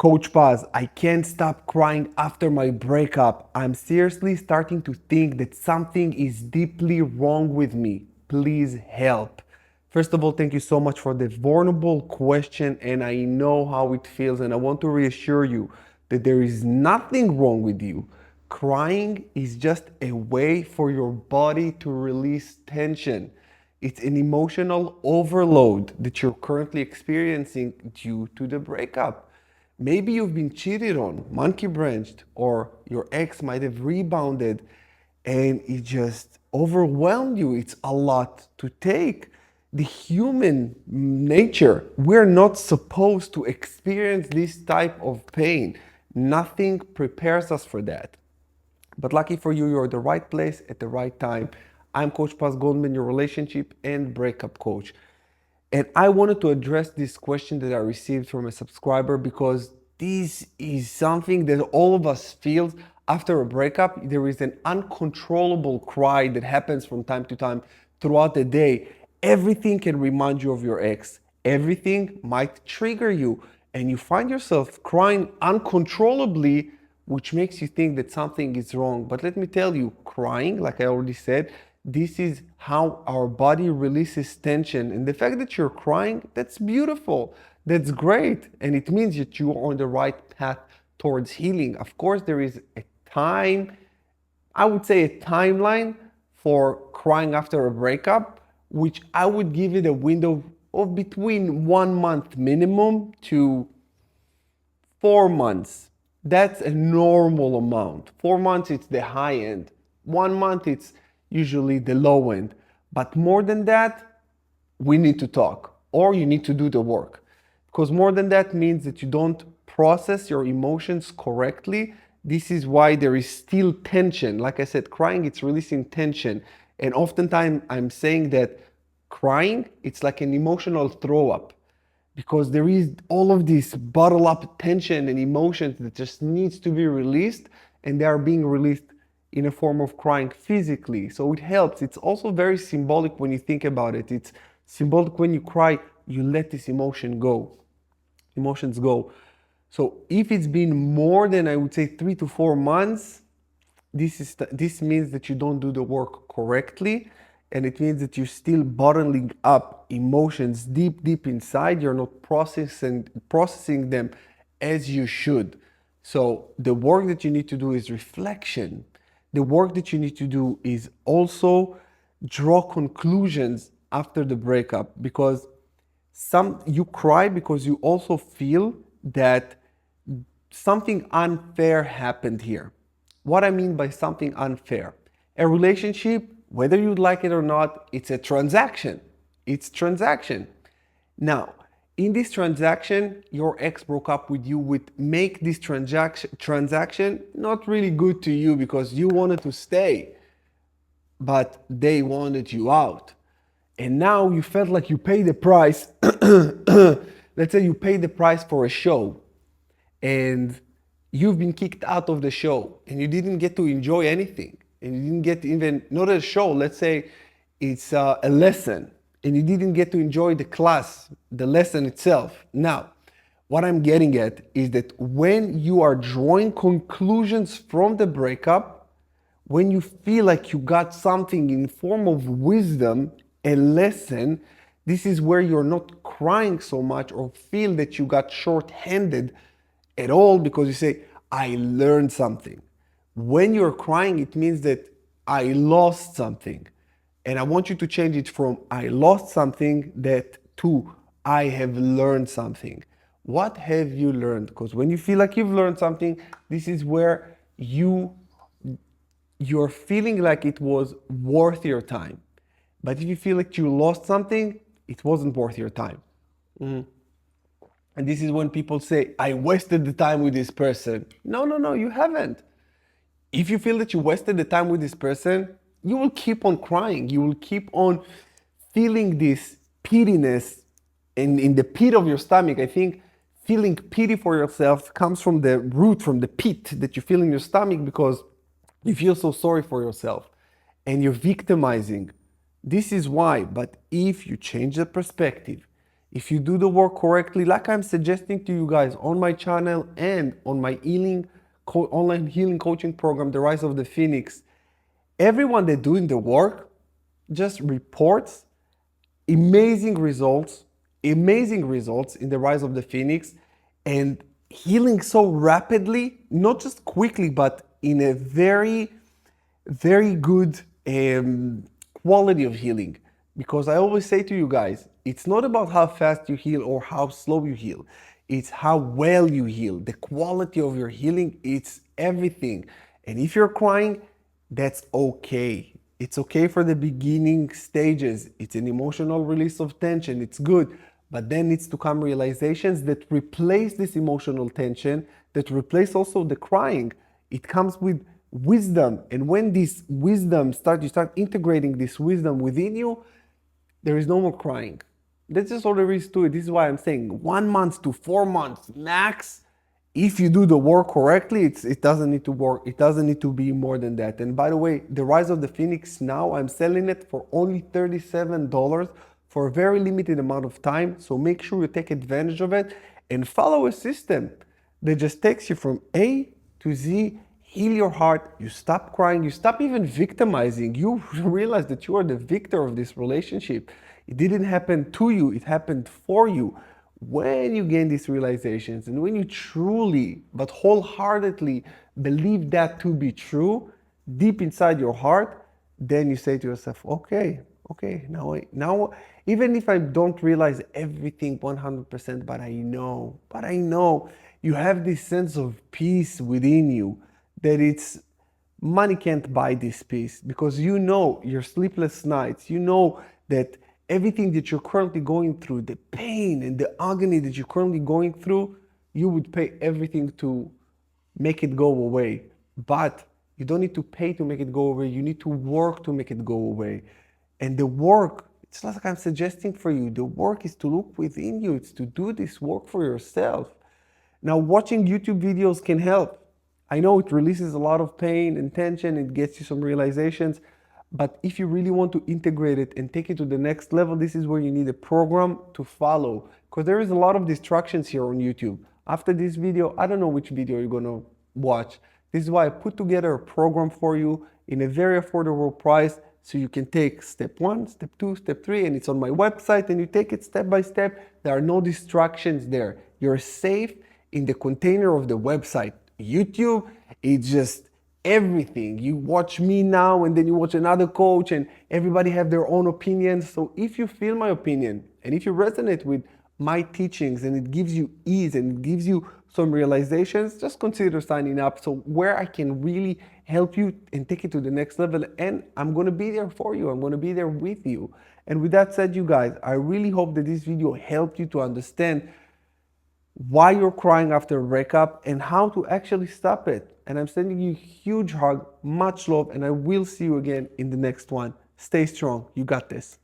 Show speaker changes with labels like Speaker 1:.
Speaker 1: Coach Paz, I can't stop crying after my breakup. I'm seriously starting to think that something is deeply wrong with me. Please help. First of all, thank you so much for the vulnerable question, and I know how it feels, and I want to reassure you that there is nothing wrong with you. Crying is just a way for your body to release tension. It's an emotional overload that you're currently experiencing due to the breakup. Maybe you've been cheated on, monkey branched, or your ex might have rebounded and it just overwhelmed you. It's a lot to take. The human nature, we're not supposed to experience this type of pain. Nothing prepares us for that. But lucky for you, you're at the right place at the right time. I'm Coach Paz Goldman, your relationship and breakup coach. And I wanted to address this question that I received from a subscriber because this is something that all of us feel after a breakup. There is an uncontrollable cry that happens from time to time throughout the day. Everything can remind you of your ex. Everything might trigger you, and you find yourself crying uncontrollably, which makes you think that something is wrong. But let me tell you, crying, like I already said, this is how our body releases tension. And the fact that you're crying, that's beautiful. That's great. And it means that you're on the right path towards healing. Of course, there is a time, I would say a timeline for crying after a breakup, which I would give it a window of between 1 month minimum to 4 months. That's a normal amount. 4 months, it's the high end. 1 month, it's usually the low end. But more than that, we need to talk or you need to do the work. Because more than that means that you don't process your emotions correctly. This is why there is still tension. Like I said, crying, it's releasing tension. And oftentimes I'm saying that crying, it's like an emotional throw up because there is all of this bottle up tension and emotions that just needs to be released, and they are being released in a form of crying physically. So it helps. It's also very symbolic when you think about it. It's symbolic when you cry, you let this emotions go. So if it's been more than, I would say, 3 to 4 months, this means that you don't do the work correctly, and it means that you're still bottling up emotions deep inside. You're not processing them as you should. So the work that you need to do is reflection. The work that you need to do is also draw conclusions after the breakup, because you cry because you also feel that something unfair happened here. What I mean by something unfair, a relationship, whether you like it or not, it's a transaction. It's transaction. Now, in this transaction, your ex broke up with you, would make this transaction not really good to you because you wanted to stay, but they wanted you out. And now you felt like you paid the price. Let's say you paid the price for a show and you've been kicked out of the show and you didn't get to enjoy anything. And you didn't get even, not a show, let's say it's a lesson, and you didn't get to enjoy the class, the lesson itself. Now, what I'm getting at is that when you are drawing conclusions from the breakup, when you feel like you got something in form of wisdom, a lesson, this is where you're not crying so much or feel that you got short-handed at all, because you say, I learned something. When you're crying, it means that I lost something. And I want you to change it from I lost something that to I have learned something. What have you learned? Because when you feel like you've learned something, this is where you're feeling like it was worth your time. But if you feel like you lost something, it wasn't worth your time. And this is when people say, I wasted the time with this person. No, you haven't. If you feel that you wasted the time with this person, you will keep on crying. You will keep on feeling this pittiness in the pit of your stomach. I think feeling pity for yourself comes from the root, from the pit that you feel in your stomach, because you feel so sorry for yourself and you're victimizing. This is why. But if you change the perspective, If you do the work correctly, like I'm suggesting to you guys on my channel and on my online healing coaching program, The Rise of the Phoenix, everyone that doing the work just reports amazing results in the Rise of the Phoenix, and healing so rapidly, not just quickly, but in a very good quality of healing. Because I always say to you guys, it's not about how fast you heal or how slow you heal. It's how well you heal. The quality of your healing, it's everything. And if you're crying, that's okay. It's okay for the beginning stages. It's an emotional release of tension. It's good. But then needs to come realizations that replace this emotional tension, that replace also the crying. It comes with wisdom. And when this wisdom you start integrating this wisdom within you, there is no more crying. That's just all there is to it. This is why I'm saying 1 month to 4 months max. If you do the work correctly, it doesn't need to work. It doesn't need to be more than that. And by the way, the Rise of the Phoenix now, I'm selling it for only $37 for a very limited amount of time. So make sure you take advantage of it and follow a system that just takes you from A to Z. Heal your heart, you stop crying, you stop even victimizing. You realize that you are the victor of this relationship. It didn't happen to you, it happened for you. When you gain these realizations and when you truly but wholeheartedly believe that to be true deep inside your heart, then you say to yourself, okay, now even if I don't realize everything 100%, but I know you have this sense of peace within you that it's money can't buy this peace, because you know your sleepless nights, you know that everything that you're currently going through, the pain and the agony that you're currently going through, you would pay everything to make it go away. But you don't need to pay to make it go away. You need to work to make it go away. And the work, it's like I'm suggesting for you, the work is to look within you. It's to do this work for yourself. Now, watching YouTube videos can help. I know it releases a lot of pain and tension, it gets you some realizations, but if you really want to integrate it and take it to the next level, this is where you need a program to follow, because there is a lot of distractions here on YouTube. After this video, I don't know which video you're going to watch. This is why I put together a program for you in a very affordable price, so you can take step 1, step 2, step 3, and it's on my website, and you take it step by step. There are no distractions there. You're safe in the container of the website. YouTube, it's just everything. You watch me now and then you watch another coach, and everybody have their own opinions. So if you feel my opinion and if you resonate with my teachings and it gives you ease and it gives you some realizations, just consider signing up, so where I can really help you and take it to the next level. And I'm going to be there for you. I'm going to be there with you. And with that said, you guys, I really hope that this video helped you to understand why you're crying after a breakup and how to actually stop it. And I'm sending you a huge hug, much love, and I will see you again in the next one. Stay strong. You got this.